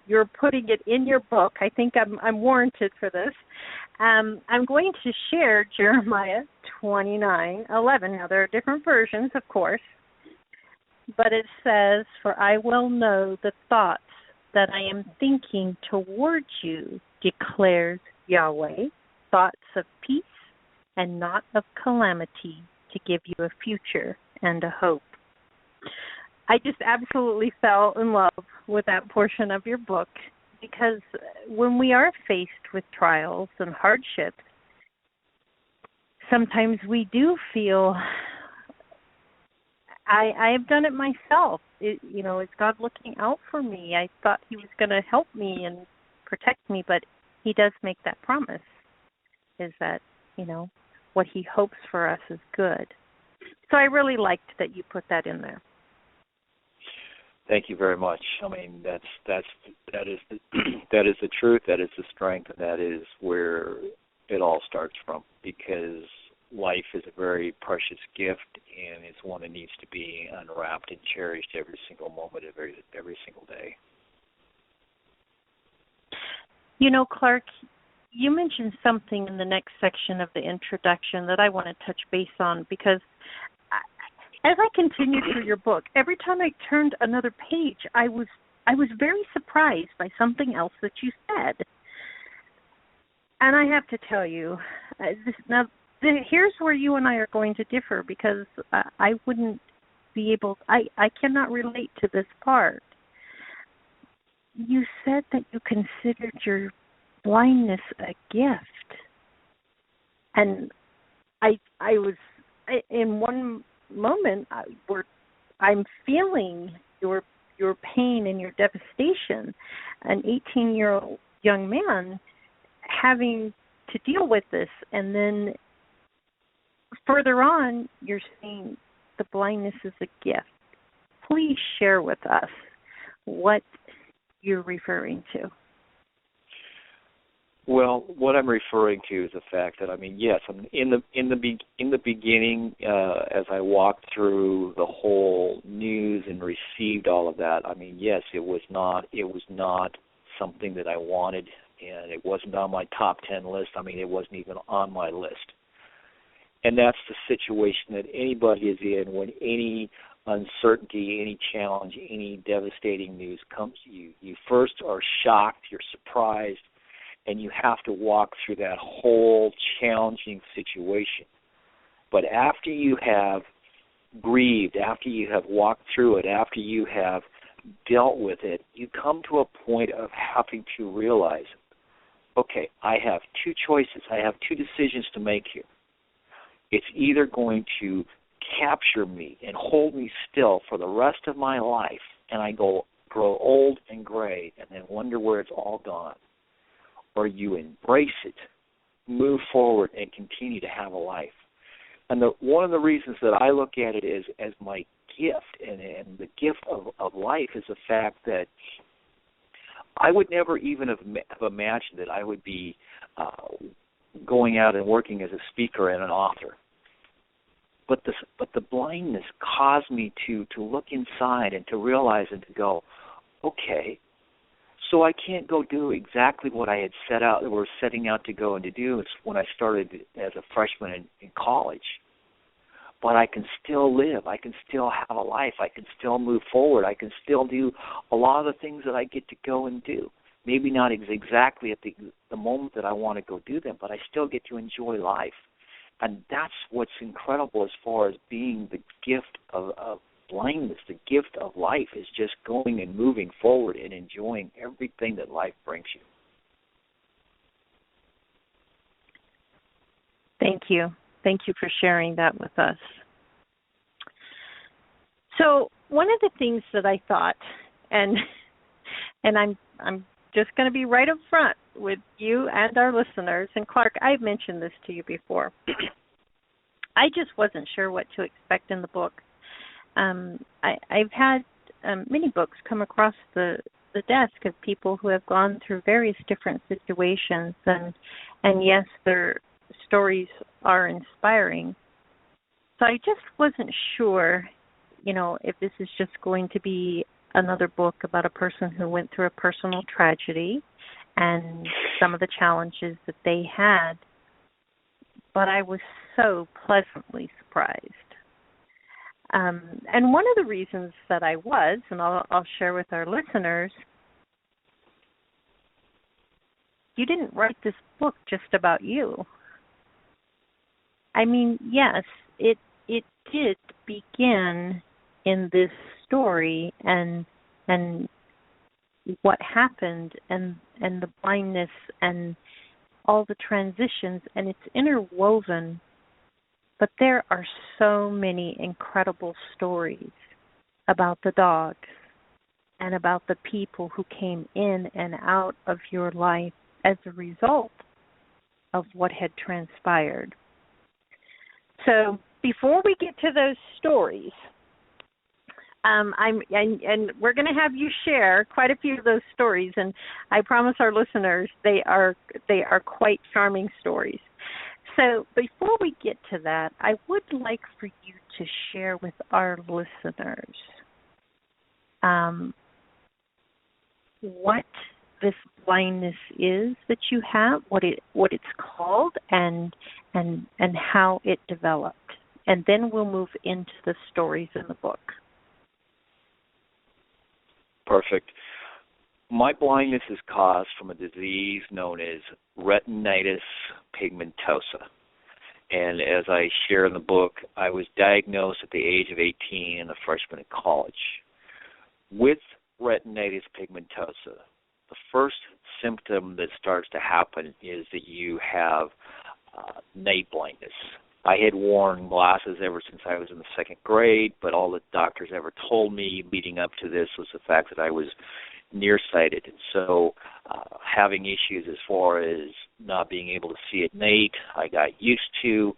you're putting it in your book. I think I'm warranted for this. I'm going to share Jeremiah 29:11. Now, there are different versions, of course, but it says, "For I will know the thoughts that I am thinking towards you, declares Yahweh, thoughts of peace and not of calamity, to give you a future and a hope." I just absolutely fell in love with that portion of your book, because when we are faced with trials and hardships, sometimes we do feel, I have done it myself. Is God looking out for me? I thought he was going to help me and protect me, but he does make that promise, is that, what he hopes for us is good. So I really liked that you put that in there. Thank you very much. I mean, that is the truth, that is the strength, and that is where it all starts from, because life is a very precious gift, and it's one that needs to be unwrapped and cherished every single moment of every single day. Clark, you mentioned something in the next section of the introduction that I want to touch base on, because as I continued through your book, every time I turned another page, I was very surprised by something else that you said. And I have to tell you, here's where you and I are going to differ, because I wouldn't be able, I cannot relate to this part. You said that you considered your blindness a gift. And I was, in one moment, I'm feeling your pain and your devastation. An 18-year-old young man having to deal with this, and then further on, you're saying the blindness is a gift. Please share with us what you're referring to. Well, what I'm referring to is the fact that, yes, in the beginning, as I walked through the whole news and received all of that, yes, it was not something that I wanted, and it wasn't on my top 10 list. It wasn't even on my list. And that's the situation that anybody is in when any uncertainty, any challenge, any devastating news comes to you. You first are shocked, you're surprised, and you have to walk through that whole challenging situation. But after you have grieved, after you have walked through it, after you have dealt with it, you come to a point of having to realize, okay, I have two choices. I have two decisions to make here. It's either going to capture me and hold me still for the rest of my life, and I grow old and gray and then wonder where it's all gone, or you embrace it, move forward, and continue to have a life. And one of the reasons that I look at it is as my gift, and the gift of life is the fact that I would never even have imagined that I would be going out and working as a speaker and an author. But the blindness caused me to look inside and to realize and to go, okay, so I can't go do exactly what I had setting out to go and to do when I started as a freshman in college. But I can still live. I can still have a life. I can still move forward. I can still do a lot of the things that I get to go and do. Maybe not exactly at the moment that I want to go do them, but I still get to enjoy life. And that's what's incredible as far as being the gift of blindness, the gift of life, is just going and moving forward and enjoying everything that life brings you. Thank you. Thank you for sharing that with us. So one of the things that I thought, and I'm just going to be right up front with you and our listeners, and Clark, I've mentioned this to you before. I just wasn't sure what to expect in the book. I've had many books come across the desk of people who have gone through various different situations, and yes, their stories are inspiring. So I just wasn't sure, if this is just going to be another book about a person who went through a personal tragedy and some of the challenges that they had, but I was so pleasantly surprised. And one of the reasons that I was, and I'll share with our listeners, you didn't write this book just about you. I mean, yes, it did begin in this story and what happened and the blindness and all the transitions, and it's interwoven. But there are so many incredible stories about the dogs and about the people who came in and out of your life as a result of what had transpired. So before we get to those stories, and we're going to have you share quite a few of those stories, and I promise our listeners they are quite charming stories. So before we get to that, I would like for you to share with our listeners what this blindness is that you have, what it's called, and how it developed, and then we'll move into the stories in the book. Perfect. My blindness is caused from a disease known as retinitis pigmentosa. And as I share in the book, I was diagnosed at the age of 18 and a freshman in college. With retinitis pigmentosa, the first symptom that starts to happen is that you have night blindness. I had worn glasses ever since I was in the second grade, but all the doctors ever told me leading up to this was the fact that I was nearsighted. So having issues as far as not being able to see at night, I got used to,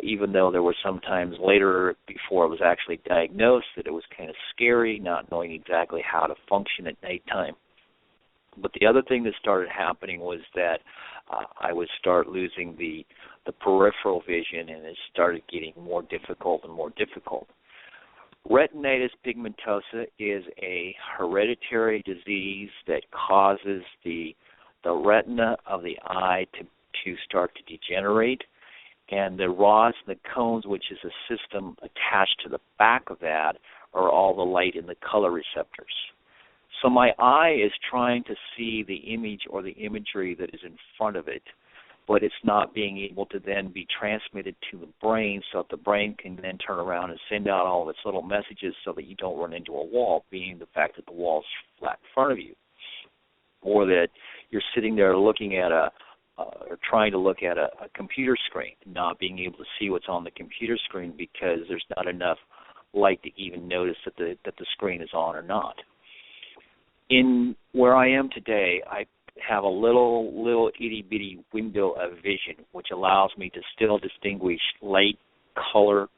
even though there were some times later before I was actually diagnosed that it was kind of scary, not knowing exactly how to function at nighttime. But the other thing that started happening was that I would start losing the peripheral vision, and it started getting more difficult and more difficult. Retinitis pigmentosa is a hereditary disease that causes the retina of the eye to start to degenerate, and the rods and the cones, which is a system attached to the back of that, are all the light and the color receptors. So my eye is trying to see the image or the imagery that is in front of it, but it's not being able to then be transmitted to the brain so that the brain can then turn around and send out all of its little messages so that you don't run into a wall, being the fact that the wall's flat in front of you, or that you're sitting there looking at or trying to look at a computer screen, not being able to see what's on the computer screen because there's not enough light to even notice that the screen is on or not. In where I am today, I have a little itty-bitty window of vision, which allows me to still distinguish light, color,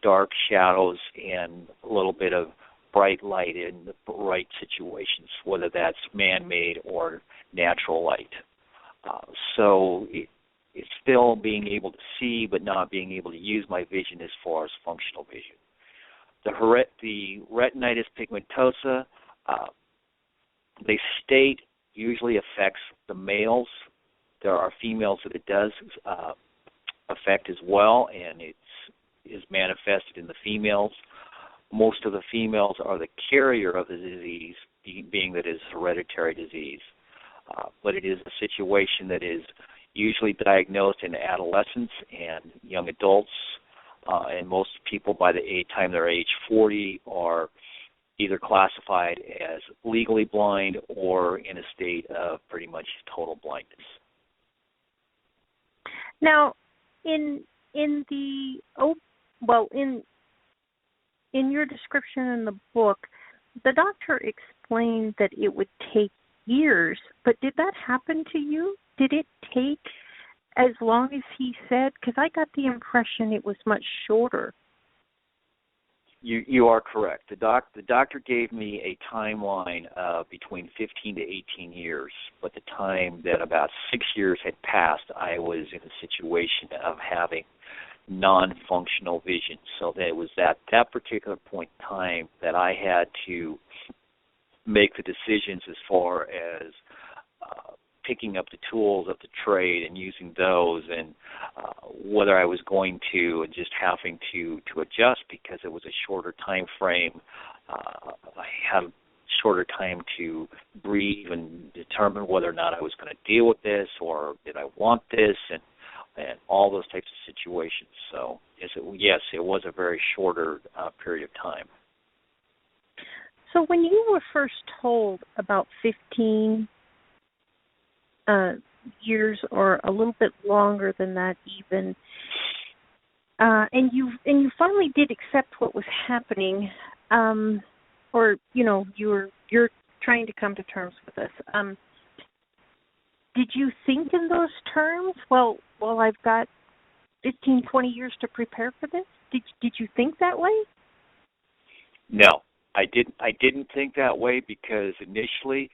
dark shadows, and a little bit of bright light in the right situations, whether that's man-made or natural light. So it's still being able to see, but not being able to use my vision as far as functional vision. The retinitis pigmentosa, they state usually affects the males. There are females that it does affect as well, and it is manifested in the females. Most of the females are the carrier of the disease, being that it is hereditary disease. But it is a situation that is usually diagnosed in adolescents and young adults, and most people by the time they're age 40 are either classified as legally blind or in a state of pretty much total blindness. Now, in your description in the book, the doctor explained that it would take years, but did that happen to you? Did it take as long as he said? Because I got the impression it was much shorter. You are correct. The doctor gave me a timeline of between 15 to 18 years, but the time that about 6 years had passed, I was in a situation of having non-functional vision. So that it was at that particular point in time that I had to make the decisions as far as picking up the tools of the trade and using those, and whether I was going to, and just having to adjust because it was a shorter time frame. I had a shorter time to breathe and determine whether or not I was going to deal with this, or did I want this, and all those types of situations. So yes, it was a very shorter period of time. So when you were first told about 15 years, or a little bit longer than that even, and you finally did accept what was happening, or you're trying to come to terms with this. Did you think in those terms? Well, I've got 15, 20 years to prepare for this. Did you think that way? No, I didn't think that way, because initially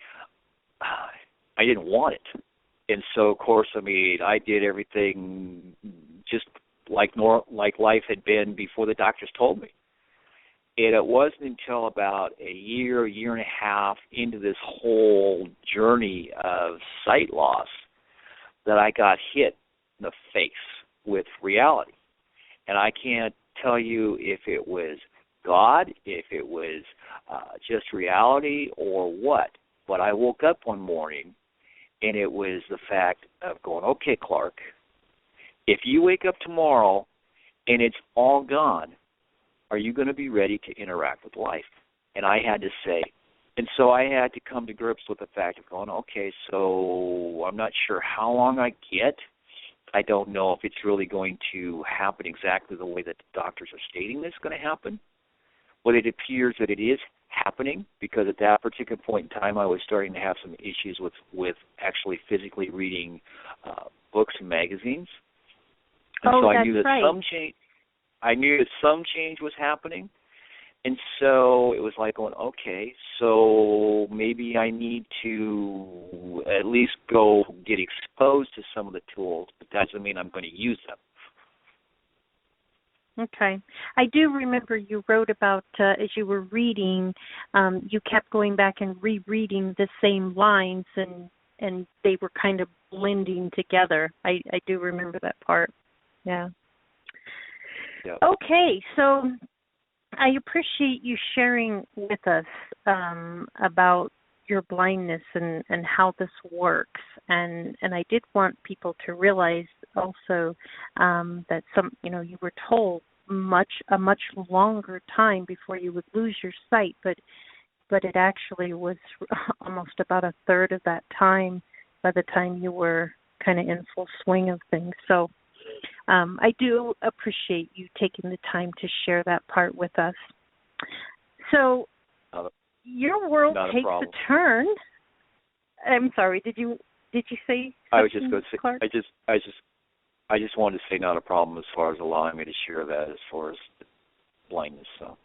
I didn't want it. And so, of course, I did everything just like life had been before the doctors told me. And it wasn't until about a year and a half into this whole journey of sight loss that I got hit in the face with reality. And I can't tell you if it was God, if it was just reality, or what. But I woke up one morning, and it was the fact of going, okay, Clark, if you wake up tomorrow and it's all gone, are you going to be ready to interact with life? And I had to say, and so I had to come to grips with the fact of going, okay, so I'm not sure how long I get. I don't know if it's really going to happen exactly the way that the doctors are stating it's going to happen. But it appears that it is happening, because at that particular point in time I was starting to have some issues with actually physically reading books and magazines. And so I knew that some change was happening. And so it was like going, okay, so maybe I need to at least go get exposed to some of the tools, but that doesn't mean I'm going to use them. Okay. I do remember you wrote about, as you were reading, you kept going back and rereading the same lines, and they were kind of blending together. I do remember that part. Yeah. Yep. Okay, so I appreciate you sharing with us about your blindness and how this works. And I did want people to realize also that you were told a much longer time before you would lose your sight, but it actually was almost about a third of that time by the time you were kind of in full swing of things. So I do appreciate you taking the time to share that part with us. So your world takes a turn. I'm sorry. Did you say? I was just going to say. Clark? I just wanted to say not a problem as far as allowing me to share that as far as blindness. So.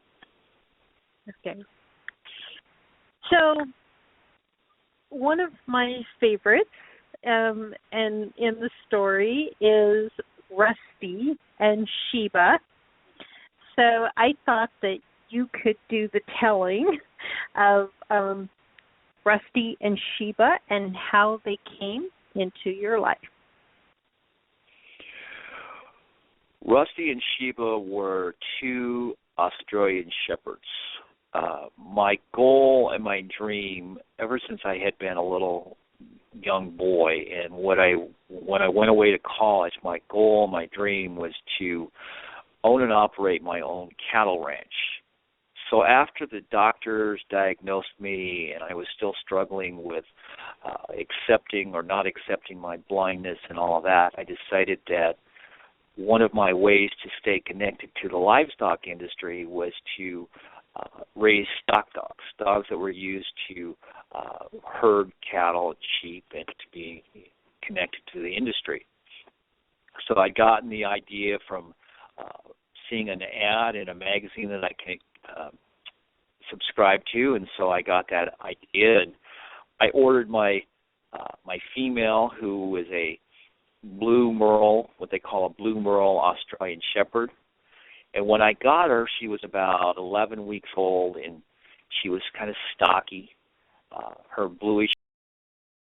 Okay. So one of my favorites, and in the story, is Rusty and Sheba. So I thought that you could do the telling of Rusty and Sheba and how they came into your life. Rusty and Sheba were two Australian shepherds. My goal and my dream, ever since I had been a little young boy, and when I went away to college, my goal, my dream was to own and operate my own cattle ranch. So after the doctors diagnosed me and I was still struggling with accepting or not accepting my blindness and all of that, I decided that one of my ways to stay connected to the livestock industry was to raise stock dogs that were used to herd cattle and sheep and to be connected to the industry. So I'd gotten the idea from seeing an ad in a magazine that I can subscribe to, and so I got that idea, and I ordered my female, who was a blue merle, what they call a blue merle Australian Shepherd. And when I got her, she was about 11 weeks old, and she was kind of stocky. Her bluish